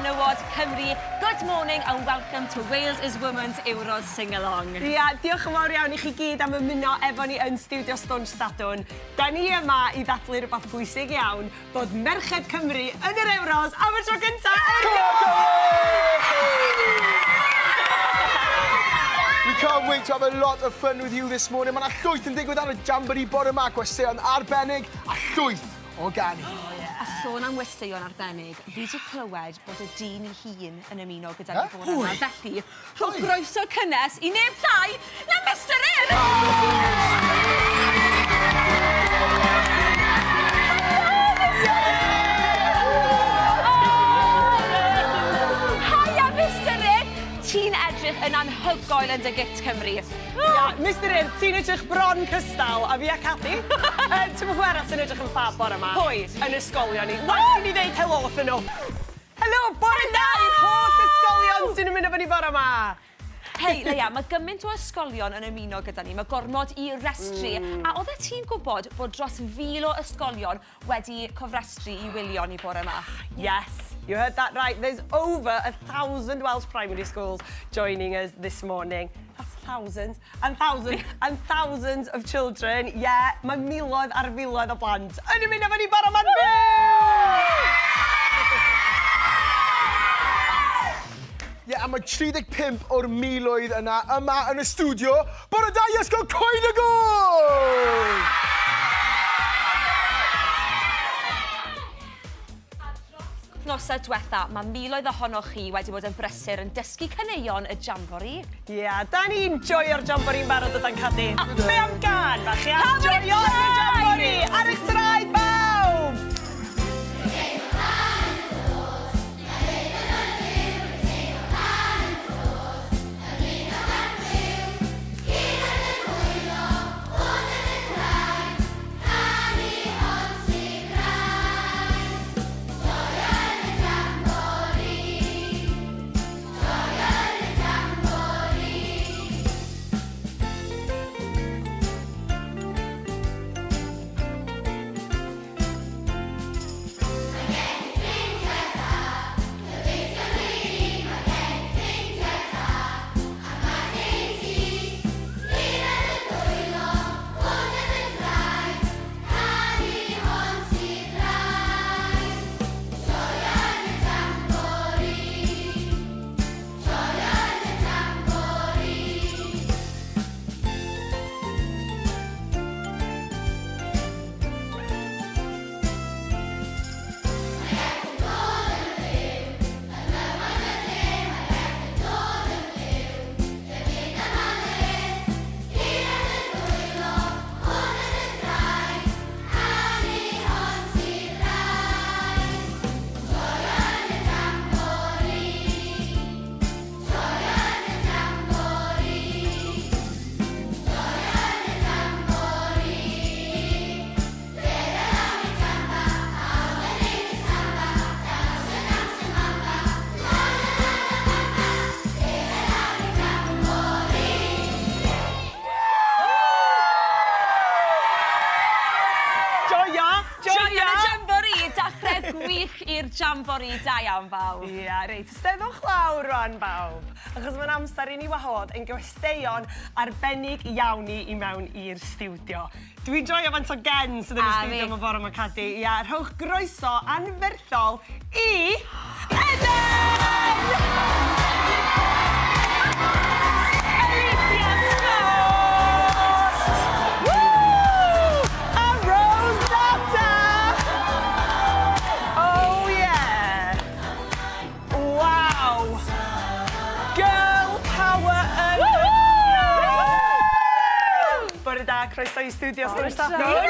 Menywod, Cymru. Good morning and welcome to Wales is Women's Ewro'r Singalong. Diolch yn fawr iawn I chi gyd am ymuno efo ni yn studio Stwnsh Sadwrn. Da ni yma I ddathlu rhywbeth pwysig iawn bod Merched Cymru yn yr Ewros am y tro gyntaf. We can't wait to have a lot of fun with you this morning. Mae'n llwyth yn digwydd ar y Jambori bore yma, gwesteion arbennig a llwyth o ganu. A sôn am westeion arbennig, fi wedi clywed bod y dyn I hun yn ymuno gyda ni bore yma. Felly, rhwng groeso cynnes I neb llai na Mistar Urdd! Ti'n edrych yn anhygoel yn dy git Cymru. Mistar Urdd, ti'n edrych bron cystal a fi a Cathy. Ti'n mwyn arall sy'n edrych yn ffab bore yma? Pwy? Yn ysgolion ni. Waith ni ddeud helo wrthyn nhw. Helo, bore da i'r holl ysgolion sy'n ymuno efo ni bore yma. Hei, Leia, mae gymaint o ysgolion yn ymuno gyda ni. Mae gormod I restru. A oedde ti'n gwybod bod dros 1,000 o ysgolion wedi cofrestru I wylio ni bore yma? Yes. You heard that right. There's over 1,000 Welsh primary schools joining us this morning. That's thousands and thousands and thousands of children. Yeah, mae miloedd ar filoedd o blant yn ymuno efo ni bore yma'n A mae 35 o'r miloedd yna yma yn y studio. Bore da I ysgol coen y gol! Nosau diwetha, mae miloedd ohonoch chi wedi bod yn brysur yn dysgu chaneuon y Jambori. Da ni'n joio'r Jambori'n barod o dan Cathy. A be am gan, fach chi? Joio'r Jambori! Ar eich traed, bawb! Gwych i'r Jambori, da iawn bawb. Reit, steddwch lawr rwan bawb, achos mae'n amser I ni wahodd yn gwesteion arbennig iawn I mewn i'r stiwdio. Dwi'n joio fant o gen sydd yn y stiwdio yma bore yma Cathy. Rhowch groeso anferthol I Eden! Aleighcia Scott! Woo! A Rose Datta! Oh yeah! Wow! Girl power and bore da, croeso I studio Stwnsh Sadwrn.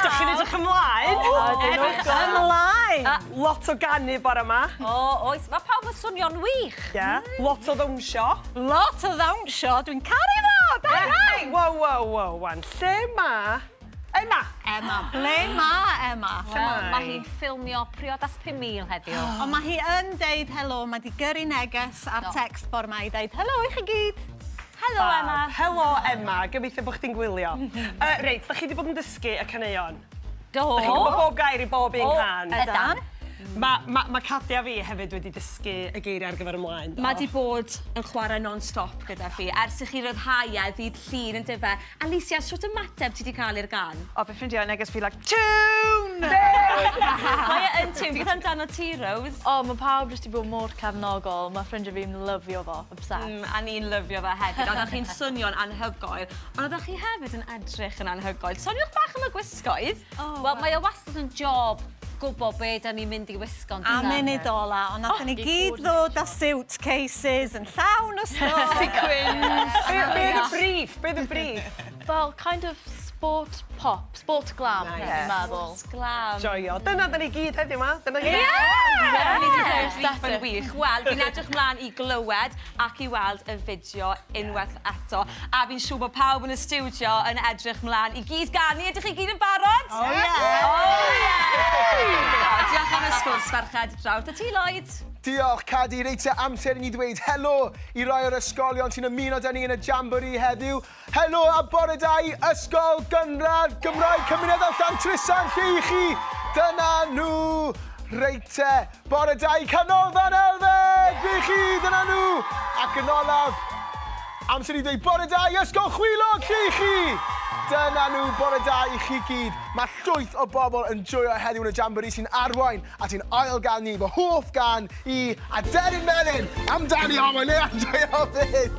Dych chi'n edrych ymlaen? Edrych ymlaen! Lot o ganu bore yma. Oes, mae pawb yn swnio'n wych. Lot o ddawnsio. Lot o ddawnsio, dwi'n caru fo! Wow, wan. Lle ma? Emma. Ble ma Emma? Wel, mae hi'n ffilmio priodas 5,000 heddiw. Ond mae hi yn deud helo, mae di gyrru neges ar text bore yma I deud helo I chi gyd. Helo Emma. Helo Emma, gobeithio bod chdi'n gwylio. Reit, da chi wedi bod yn dysgu y caneuon? Do. Da chi'n gwybod bob gair I bob un can? Ydan. Mae Cadia fi hefyd wedi dysgu y geiriau ar gyfer ymlaen. Mae di bod yn chwarae non-stop gyda fi, ers i chi ryddhau ddydd llun yn dyfa. Aleighcia, sut ymateb ti wedi cael i'r gan? O, fe ffrindiau neges fi, like, tune! Mae e yn tîm, beth amdano ti, Rose? O, mae pawb jyst i bod mor cefnogol. Mae ffrindiau fi'n lyfio fo, obsessed. A ni'n lyfio fe hefyd. Oeddech chi'n swnio'n anhygoel, ond oeddech chi hefyd yn edrych yn anhygoel. Soniwch bach am y gwisgoedd. Wel, mae o wastad yn job gwybod be da ni'n mynd i wisgo'n A munud ola, ond nathon ni gyd ddod â suitcases yn llawn o stôl. Sequins. Beth y brief? Beth y brief? Wel, kind of sport pop, sport glam, dwi'n meddwl. Glam. Joio. Dyna da ni gyd heddiw ma. Dyna ni. Yn wych. Wel, fi'n edrych mlaen i glywed ac i weld y fideo unwaith eto. A fi'n siŵr bod pawb yn y studio yn edrych mlaen i gyd ganu. Ydych chi gyd yn barod? O ie! Diolch am y sgwrs, farched. Drawt y ti, Lloyd. Diolch, Cadi. Reit te amser i ni dweud helo i rai o'r ysgolion sy'n ymuno dyn ni yn y Jambori heddiw. Helo a bore dau, ysgol, gynradd, Gymraeg, cymuned allan Trysan, lle i chi. Dyna nhw. Reit te, bore dau, canolfan Elfed, lle i chi, dyna nhw. Ac yn olaf, amser i dweud bore dau, ysgol Chwilod, lle i chi. Dyna nhw, bore da i chi gyd. Mae llwyth o bobl yn joio heddiw yn y Jambori sy'n arwain a sy'n ailgannu fy hoff gan i Aderyn Melyn amdani o, mae'n ei joio fyd.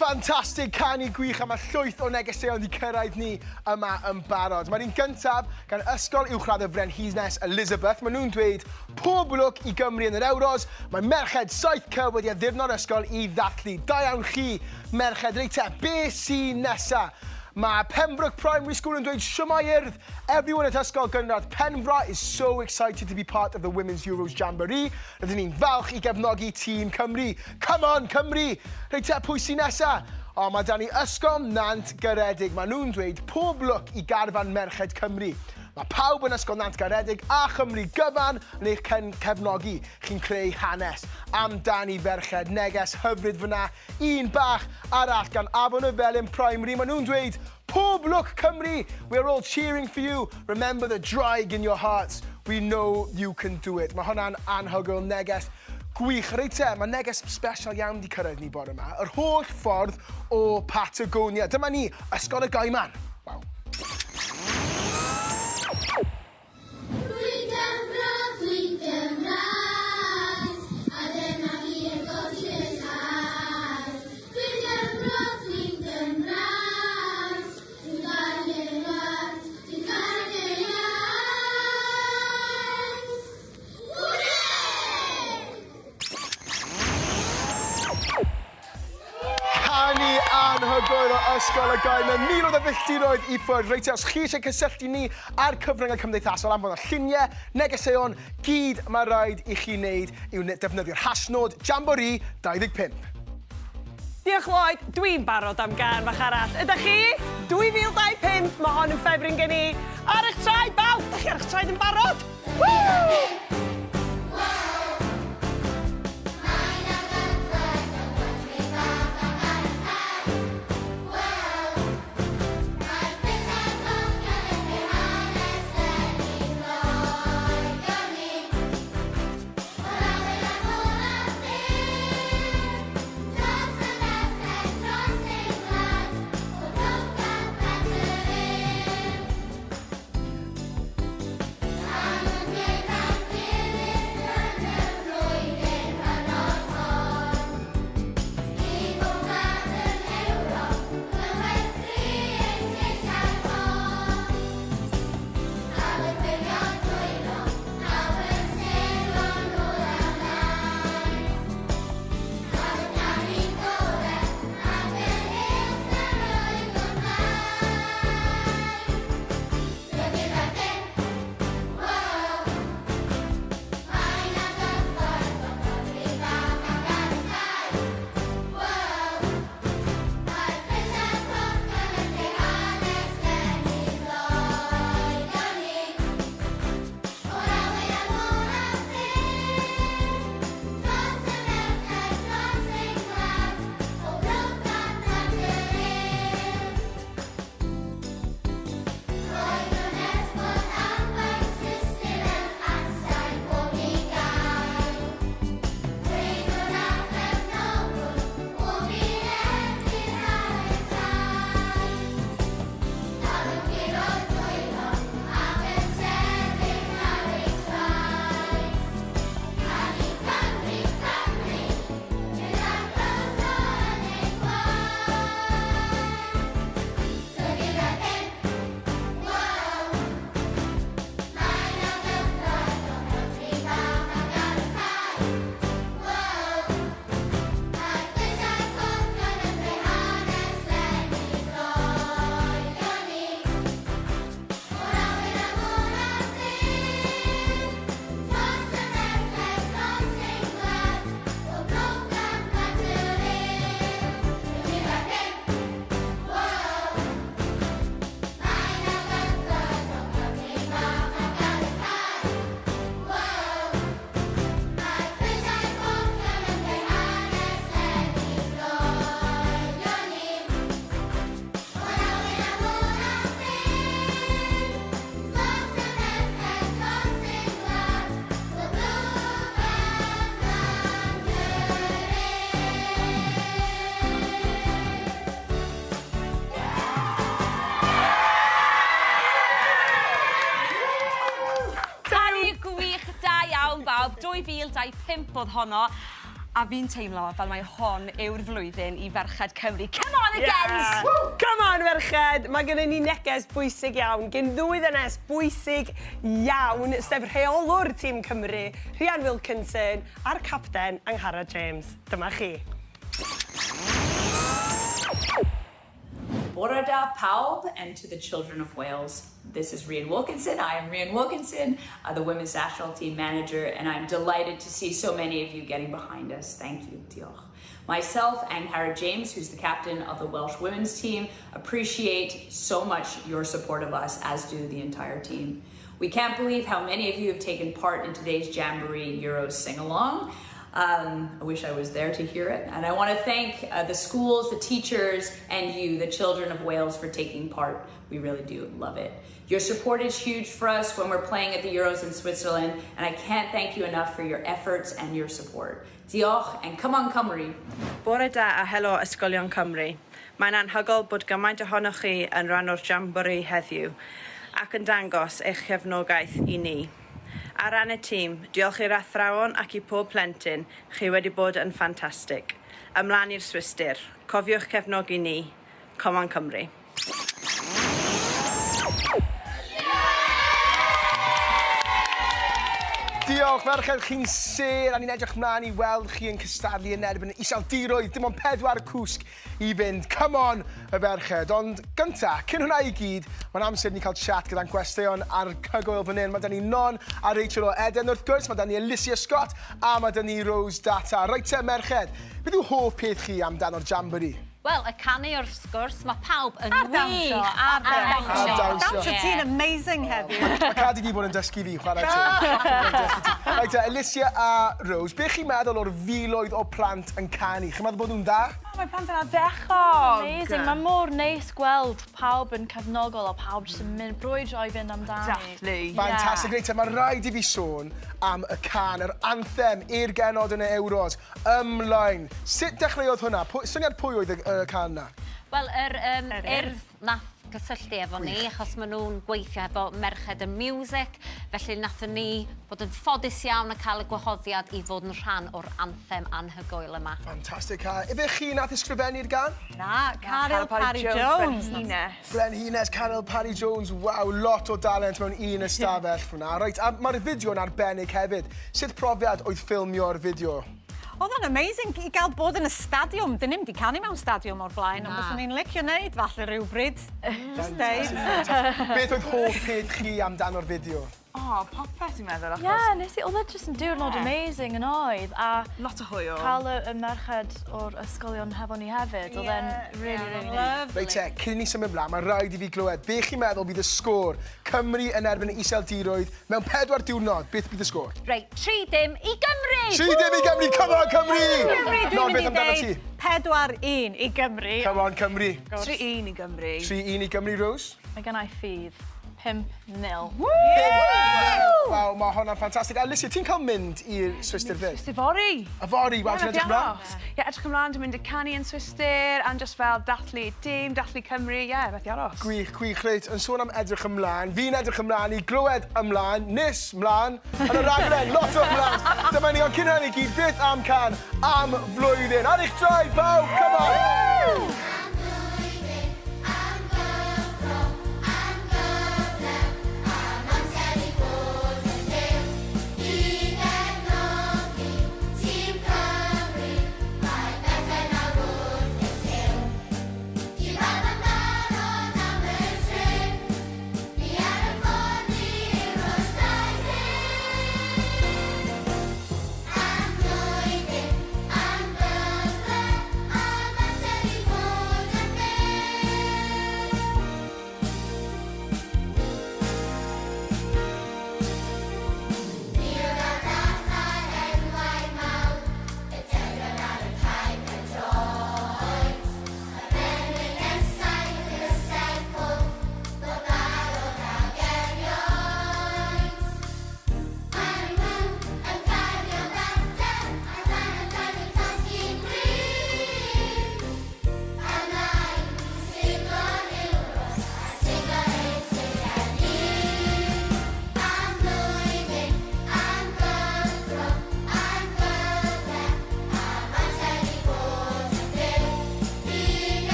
Ffantastig canu gwych a mae llwyth o negeseuon wedi cyrraedd ni yma yn barod. Mae'r un gyntaf gan ysgol uwchradd y Frenhines Elizabeth. Maen nhw'n dweud pob lwc i Gymru yn yr Ewros. Mae merched 7C wedi addurno'r ysgol i ddathlu. Da iawn chi, merched. Reit te, be sy'n nesa? Mae Pembroke Primary School yn dweud Shwmai Urdd. Everyone at ysgol gynradd Penfra is so excited to be part of the Women's Euros Jambori. Rydyn ni'n falch i gefnogi tîm Cymru. Come on, Cymru! Reit te, pwy sy'n nesa? O, mae da ni ysgol Nant Garedig. Mae nhw'n dweud pob lwc i garfan merched Cymru. Mae pawb yn ysgol Nant Garedig a Chymru gyfan yn eich cefnogi. Chi'n creu hanes amdani ferched neges hyfryd fyna. Un bach arall gan Afon y Felin Primary. Mae nhw'n dweud pob lwc Cymru. We're all cheering for you. Remember the draig in your hearts. We know you can do it. Mae hwnna'n anhygoel neges gwych. Reit te, mae neges special iawn di cyrraedd ni bore yma. Yr holl ffordd o Patagonia. Dyma ni, ysgol y Gaiman. Waw. Anhygoel o ysgol y Gaiman. Mil o ddefilltiroedd i ffwrdd. Reit, os chi eisiau cysylltu ni ar cyfryngau cymdeithasol am fod o lluniau, negeseuon, gyd mae rhaid i chi wneud yw defnyddio'r hashnod Jambori 25. Diolch Lloyd, dwi'n barod am gan fach arall. Ydych chi? 2025, mae hon yn ffefryn gen i. Ar eich traed, bawb! Ydych chi ar eich traed yn barod? Woo! bawb, 2025 oedd honno, a fi'n teimlo fel mae hon yw'r flwyddyn i ferched Cymru. Come on again! Yeah. Come on, ferched! Mae gennym ni neges bwysig iawn, gen ddwy ddynes bwysig iawn, sef rheolwr tîm Cymru, Rhian Wilkinson, a'r capten Angharad James. Dyma chi. Bore da pawb, and to the children of Wales. This is Rhian Wilkinson. I am Rhian Wilkinson, the women's national team manager, and I'm delighted to see so many of you getting behind us. Thank you. Diolch. Myself and Harry James, who's the captain of the Welsh women's team, appreciate so much your support of us, as do the entire team. We can't believe how many of you have taken part in today's Jambori Euros sing-along. I wish I was there to hear it. And I want to thank the schools, the teachers, and you, the children of Wales, for taking part. We really do love it. Your support is huge for us when we're playing at the Euros in Switzerland, and I can't thank you enough for your efforts and your support. Diolch, and come on Cymru. Bore da a helo ysgolion Cymru. Mae'n anhygoel bod gymaint ohonoch chi yn rhan o'r Jambori heddiw ac yn dangos eich chefnogaeth i ni. Ar ran y tîm, diolch i'r athrawon ac i pob plentyn, chi wedi bod yn ffantastig. Ymlaen i'r Swistir, cofiwch cefnogi ni. Come on Cymru. Diolch, merched, chi'n ser, a ni'n edrych mlaen i weld chi yn cystadlu yn erbyn iseldiroedd, dim ond 4 cwsg i fynd. Come on, y ferched. Ond gynta, cyn hwnna i gyd, mae'n amser ni cael chat gyda'n gwesteion ar cygoel fan hyn. Mae da ni Non a Rachel o Eden wrth gwrs, mae da ni Aleighcia Scott, a mae da ni Rose Datta. Reit te, merched, beth yw hoff peth chi amdano'r Jambori? Wel, y canu o'r sgwrs, mae pawb yn dawnsio, wych. ar dawnsio. dawnsio. Dawnsio ti'n amazing heddiw. Mae Cadi di bod yn dysgu fi, chwarae ti. Reit te, Aleighcia a Rose, beth chi'n meddwl o'r filoedd o plant yn canu? Chi'n meddwl bod nhw'n da? Mae plant yna ddechog. Amazing, mae mor neis gweld pawb yn cefnogol a pawb jyst yn mynd brwydro i fynd amdani. Definitely. Fantastic, reit te, mae rhaid i fi sôn am y can, yr anthem i'r genod yn y Ewros, ymlaen. Sut dechreuodd hwnna? Syniad pwy oedd y can na? Wel, yr urdd nath gysylltu efo ni, achos maen nhw'n gweithio efo merched y music, felly nathon ni bod yn ffodus iawn a cael y gwahoddiad i fod yn rhan o'r anthem anhygoel yma. Fantastic, a ife chi nath ysgrifennu'r gan? Na, Caryl Parry Jones. Brenhines, Caryl Parry Jones, waw, lot o dalent mewn un ystafell hwnna. Reit, a mae'r fideo yn arbennig hefyd. Sut profiad oedd ffilmio'r fideo? Oedd o'n amazing i gael bod yn y stadiwm. Dyn ni'n di canu mewn stadiwm o'r blaen, ond bys ni'n licio wneud falle rhywbryd. Beth oedd hoff peth chi amdano'r fideo? O, popeth i'n meddwl achos... Ie, nes i, oedd e jyst yn diwrnod amazing yn oedd, a lot o hwyl. cael y merched o'r ysgolion hefo ni hefyd, oedd e'n really neis. Reit te, cyn ni symud mlaen, mae rhaid i fi glywed, be chi'n meddwl bydd y sgôr Cymru yn erbyn y iseldiroedd mewn 4 diwrnod? Beth bydd y sgôr? Reit, 3-0 i Gymru! 3-0 i Gymru, come on Cymru! Dwi'n mynd i ddeud 4-1 i Gymru. Come on Cymru. 3-1 i Gymru. 3-1 i Gymru, Rose? Mae gen i ffydd. 5-0. Waw, mae hwnna'n ffantastig. Aleighcia, ti'n cael mynd i'r Swistir fyd? Swistir fori. Y fori, waw, ti'n edrych mlaen? Ie, edrych ymlaen, dwi'n mynd i canu yn Swistir, a just fel dathlu dim, dathlu Cymru, ie, beth i aros. Gwych, reit, yn sôn am edrych ymlaen, fi'n edrych ymlaen i glywed ymlaen, nes mlaen, yn y raglen, lot o ymlaen. Dyma ni, ond cyn hynny gyd, beth am can am flwyddyn. Ar eich draed, pawb, come on!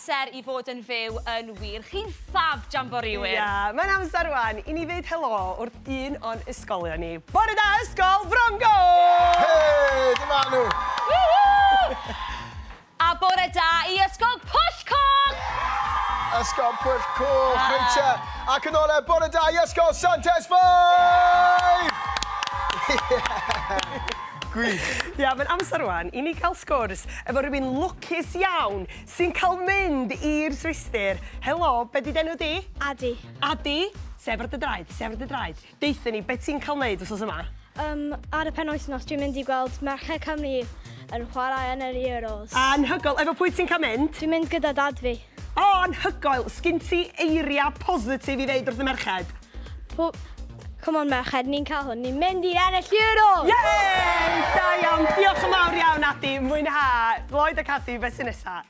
amser I fod yn fyw yn wir. Chi'n ffab, Jamboriwyr. Ie, mae'n amser rwan I ni ddeud helo wrth un o'n ysgolion ni. Bore da, ysgol Frongo! Hei, dyma nhw. A bore da I ysgol Pwllcoch! Ysgol Pwllcoch, Rita. Ac yn ole, bore da I ysgol Santesfai! Gwych. Ia, mae'n amser rwan I ni cael sgwrs efo rhywun lwcus iawn sy'n cael mynd i'r Swistir. Helo, be di denw di? Adi. Adi, sefr dy draed, sefr dy draed. Deitha ni, beth sy'n cael neud wrth yma? Ar y penwythnos, dwi'n mynd I gweld Merched Cymru yn chwarae yn yr Euros. Anhygoel, efo pwy ti'n cael mynd? Dwi'n mynd gyda dad fi. O, anhygoel, sgyn ti eiria positif I ddeud wrth y merched? Come on, merched, ni'n cael hwn. Ni'n mynd i'r ennill Euros! Yey! Da iawn, diolch yn fawr iawn, Adi. Mwynha. Lloyd ac Adi, beth sy'n nesa?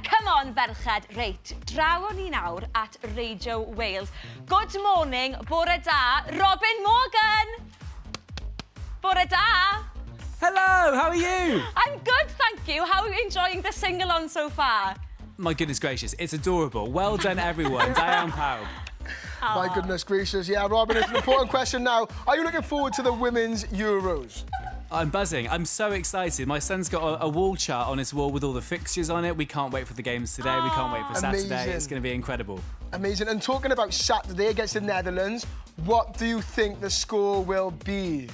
Come on, ferched. Reit, draw ni nawr at Radio Wales. Good morning, bore da, Robin Morgan! Bore da! Hello, how are you? I'm good, thank you. How are you enjoying the sing-along so far? My goodness gracious, it's adorable. Well done, everyone. Diane Powell. My goodness gracious. Yeah, Robin, it's an important question now. Are you looking forward to the Women's Euros? I'm buzzing. I'm so excited. My son's got a wall chart on his wall with all the fixtures on it. We can't wait for the games today. We can't wait for Saturday. Amazing. It's going to be incredible. Amazing. And talking about Saturday against the Netherlands, what do you think the score will be?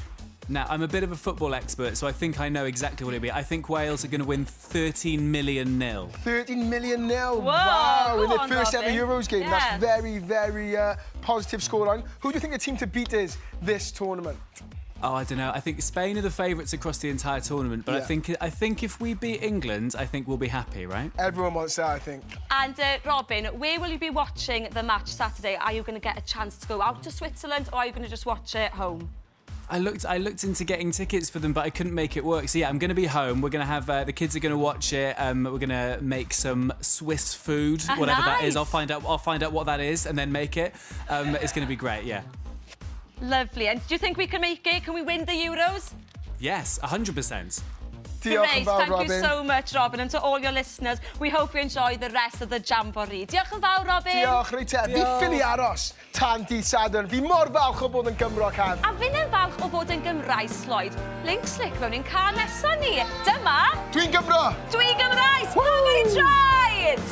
Now, I'm a bit of a football expert, so I think I know exactly what it'll be. I think Wales are going to win 13 million nil. 13 million nil. Whoa, wow, in go the on, first ever Robin. Euros game. Yeah. That's very, very positive scoreline. Who do you think the team to beat is this tournament? Oh, I don't know. I think Spain are the favourites across the entire tournament, but Yeah. I think if we beat England, I think we'll be happy, right? Everyone wants that, I think. And Robin, where will you be watching the match Saturday? Are you going to get a chance to go out to Switzerland or are you going to just watch it at home? I looked into getting tickets for them, but I couldn't make it work. So yeah, I'm going to be home. We're going to have the kids are going to watch it. We're going to make some Swiss food, whatever that is. I'll find out what that is and then make it. It's going to be great. Yeah. Lovely. And do you think we can make it? Can we win the Euros? Yes, 100%. Great, thank you so much, Robin, and to all your listeners, we hope you enjoy the rest of the Jambori. Diolch yn fawr, Robin. Diolch, Rita. Fi ffili aros tan dydd Sadwrn. Fi mor falch o bod yn Gymro cam. A fi'n yn falch o bod yn Gymraes, Lloyd. Link slick fewn i'n car nesaf ni. Dyma... Dwi'n Gymro! Dwi'n Gymraes! Pwy wedi traed?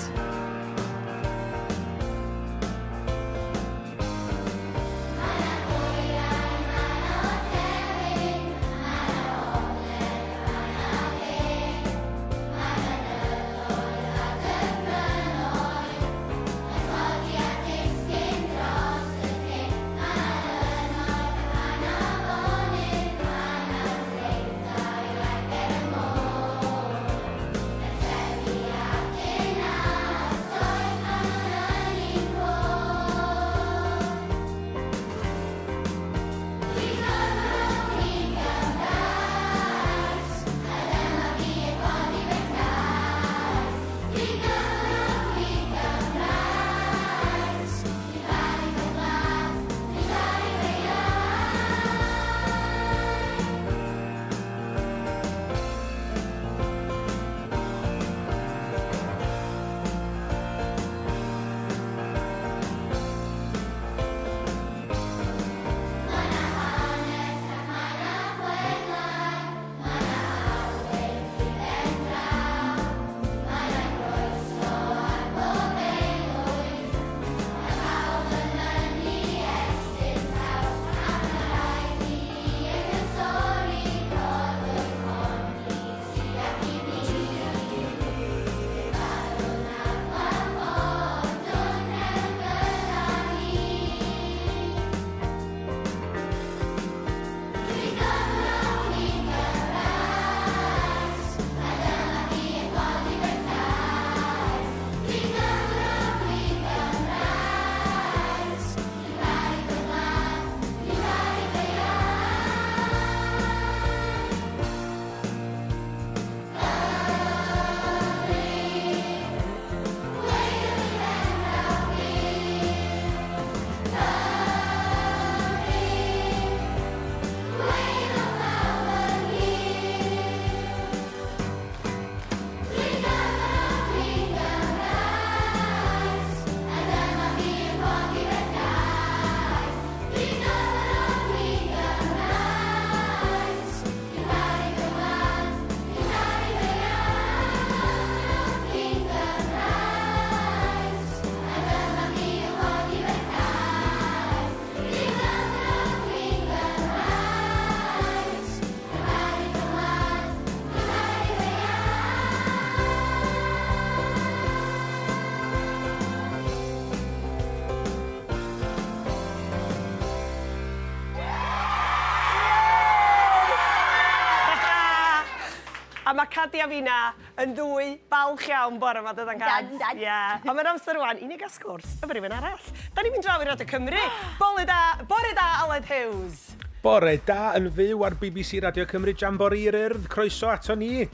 A mae Cadi a fi na yn ddwy balch iawn bore yma dod yn cad. Ie. Ond mae'n amser rwan i ni gael sgwrs y rhywun arall. Da ni'n mynd draw i Radio Cymru. Bore da, Aled Hughes. Bore da yn fyw ar BBC Radio Cymru Jambori i'r Urdd. Croeso ato ni.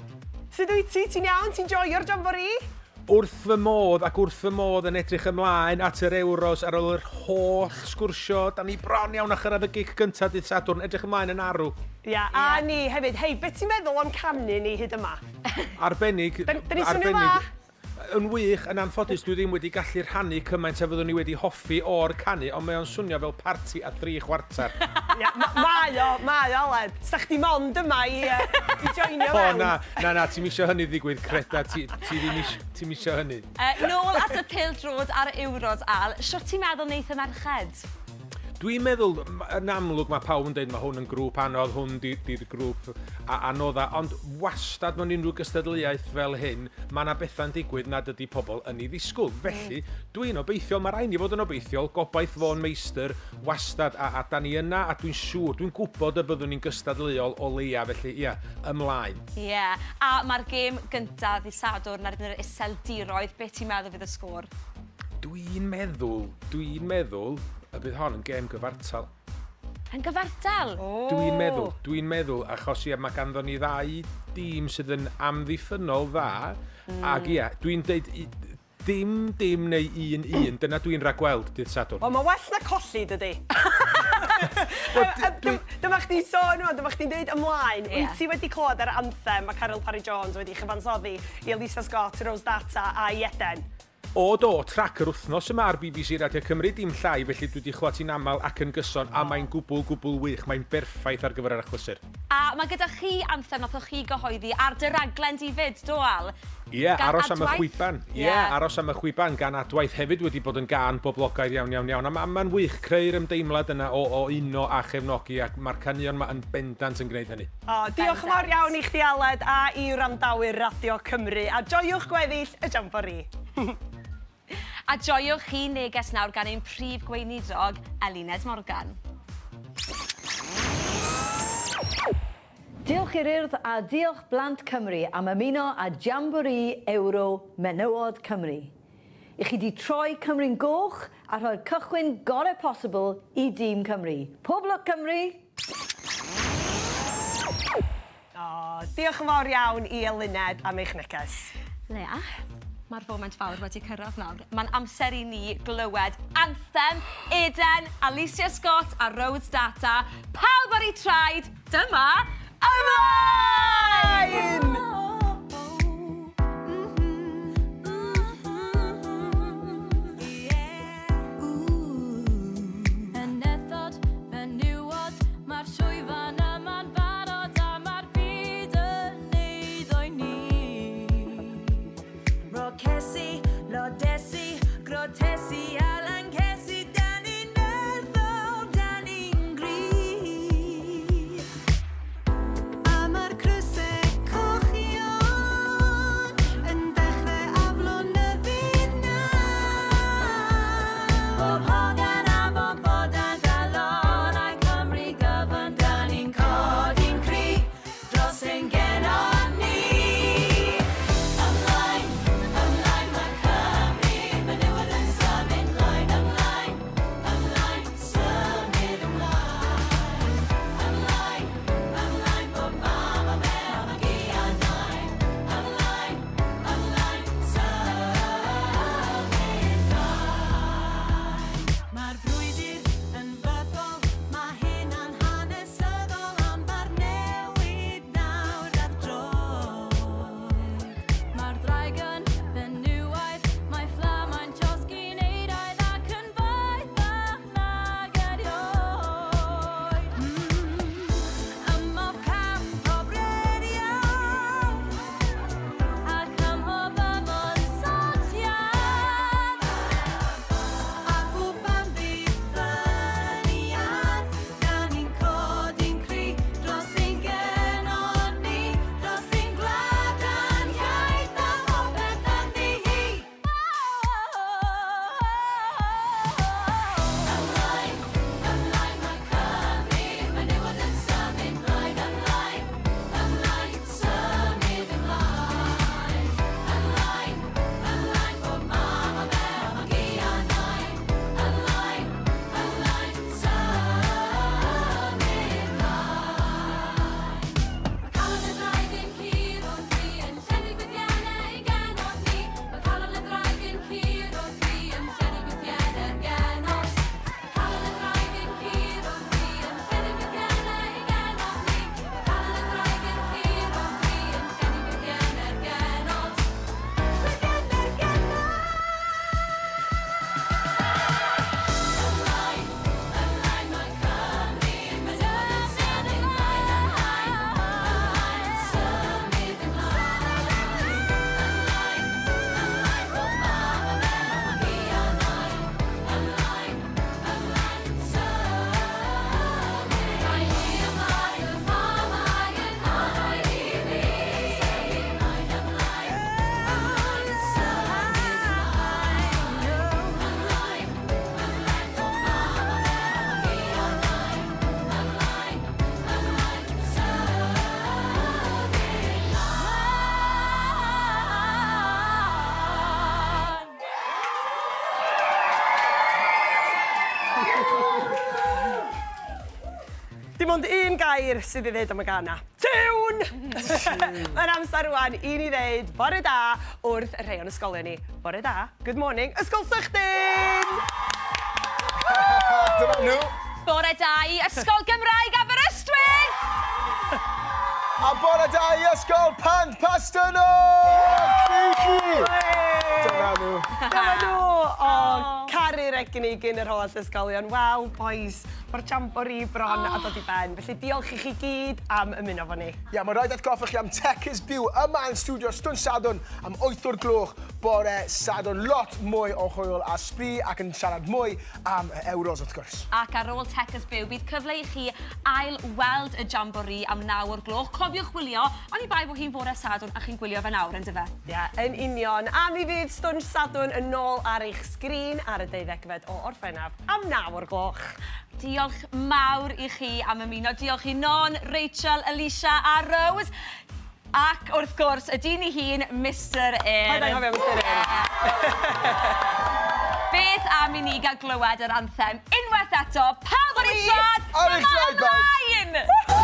Sut wyt ti? Ti'n iawn? Ti'n joio'r Jambori? Wrth fy modd yn edrych ymlaen at yr Ewros ar ôl yr holl sgwrsio. Da ni bron iawn a chyrraedd y gig gyntaf dydd Sadwrn, edrych ymlaen yn arw. Ia, a ni hefyd. Hei, beth ti'n meddwl am canu ni hyd yma? Arbennig. Da ni swnio fa? Yn wych, yn anffodus, dwi ddim wedi gallu rhannu cymaint a fyddwn ni wedi hoffi o'r canu, ond mae o'n swnio fel parti a 3 chwarter. Ia, mae o, Aled. Sa chdi mond yma i joinio mewn. O, na, ti'n misio hynny ddigwydd, creda, ti ddim misio hynny. Nôl at y pildrod ar Ewros, Al, siwr ti'n meddwl wneith y merched? Dwi'n meddwl, yn amlwg mae pawb yn dweud mae hwn yn grŵp anodd, hwn di'r grŵp anodda, ond wastad mewn unrhyw gystadleuaeth fel hyn, mae yna bethau'n digwydd nad ydy pobl yn ei ddisgwyl. Felly, dwi'n obeithiol, mae rhaid ni fod yn obeithiol, gobaith fo'n meistr wastad, a da ni yna, a dwi'n siŵr, dwi'n gwybod y byddwn ni'n gystadleuol o leia, felly, ia, ymlaen. Ie, a mae'r gêm gyntaf ddydd Sadwrn ar yr iseldiroedd, beth ti'n meddwl fydd y sgôr? Dwi'n meddwl, y bydd hon yn gêm gyfartal. Yn gyfartal? Dwi'n meddwl, achos ie, mae ganddo ni 2 dîm sydd yn amddiffynol dda, ac ie, dwi'n deud dim neu 1-1, dyna dwi'n rhagweld dydd Sadwrn. O, mae well na colli, dydy. Dyma chdi'n sôn yma, dyma chdi'n deud ymlaen. Wyt ti wedi clywed ar anthem mae Carol Parry-Jones wedi chyfansoddi i Aleighcia Scott, Rose Datta a Eden? Trac yr wythnos yma ar BBC Radio Cymru, dim llai, felly dwi wedi chlywed hi'n aml ac yn gyson, a mae'n gwbl wych, mae'n berffaith ar gyfer yr achlysur. A mae gyda chi anthem nath chi gyhoeddi ar dy raglen di fyd, do Al? Ie, aros am y chwiban. Ie, aros am y chwiban, gan adwaith hefyd wedi bod yn gan boblogaidd iawn. A mae'n wych creu'r ymdeimlad yna o uno a chefnogi, ac mae'r caneuon yma yn bendant yn gwneud hynny. Diolch yn fawr iawn i chdi, Aled, a i wrandawyr Radio Cymru, a joiwch gweddill y Jambori. A joiwch chi neges nawr gan ein prif gweinidog, Eluned Morgan. Diolch i'r Urdd a diolch Blant Cymru am ymuno a Jambori Ewro'r Menywod Cymru. I chi di troi Cymru'n goch a rhoi'r cychwyn gorau posibl i dîm Cymru. Pob lwc Cymru! Diolch yn fawr iawn i Eluned am eich neges. Lea, mae'r foment fawr wedi cyrraedd nawr. Mae'n amser i ni glywed anthem, Eden, Aleighcia Scott a Rose Datta. Pawb ar ei traed, dyma ymlaen! Ynethod, menywod, mae'r llwyfan yma'n barod a mae'r byd yn neud o'i ni. Rocesi, lodesi, grotesi, alancesi, da ni'n meddwl, da ni'n gryf. A mae'r crysau coch dim ond un gair sydd i ddweud am y gana. Tiwn! Mae'n amser rwan i ni ddweud bore da wrth y rhai o'n ysgolion ni. Bore da, good morning, ysgol Sychdyn! Dyma nhw. Bore da i ysgol Gymraeg Aberystwyth! A bore da i ysgol Pant Pastyno! Dyma nhw. Dyma nhw! O, caru'r egni gyn yr holl ysgolion. Wel, boys, mae'r Jambori bron a dod i ben. Felly diolch i chi gyd am ymuno fo ni. Ia, mae rhaid atgoffa chi am Tecis Byw yma yn studio Stwnsh Sadwrn am 8 o'r gloch bore Sadwrn. Lot mwy o hwyl a sbri ac yn siarad mwy am y Ewros wrth gwrs. Ac ar ôl Tecis Byw, bydd cyfle i chi ail weld y Jambori am 9 o'r gloch. Cofiwch wylio, ond i bai bod hi'n bore Sadwrn a chi'n gwylio fe nawr yn dyfa. Ia, yn union. A mi fydd Stwnsh Sadwrn yn ôl ar eich sgrin ar y 12fed o Orffennaf am 9 o'r gloch. Diolch mawr i chi am ymuno. Diolch i Non, Rachel, Aleighcia a Rose. Ac wrth gwrs, y dyn i hun, Mistar Urdd. Paid a'i hofio Mistar Urdd. Beth am i ni gael glywed yr anthem unwaith eto, pawb ar eich siad, Ar eich dyma blaen! ymlaen!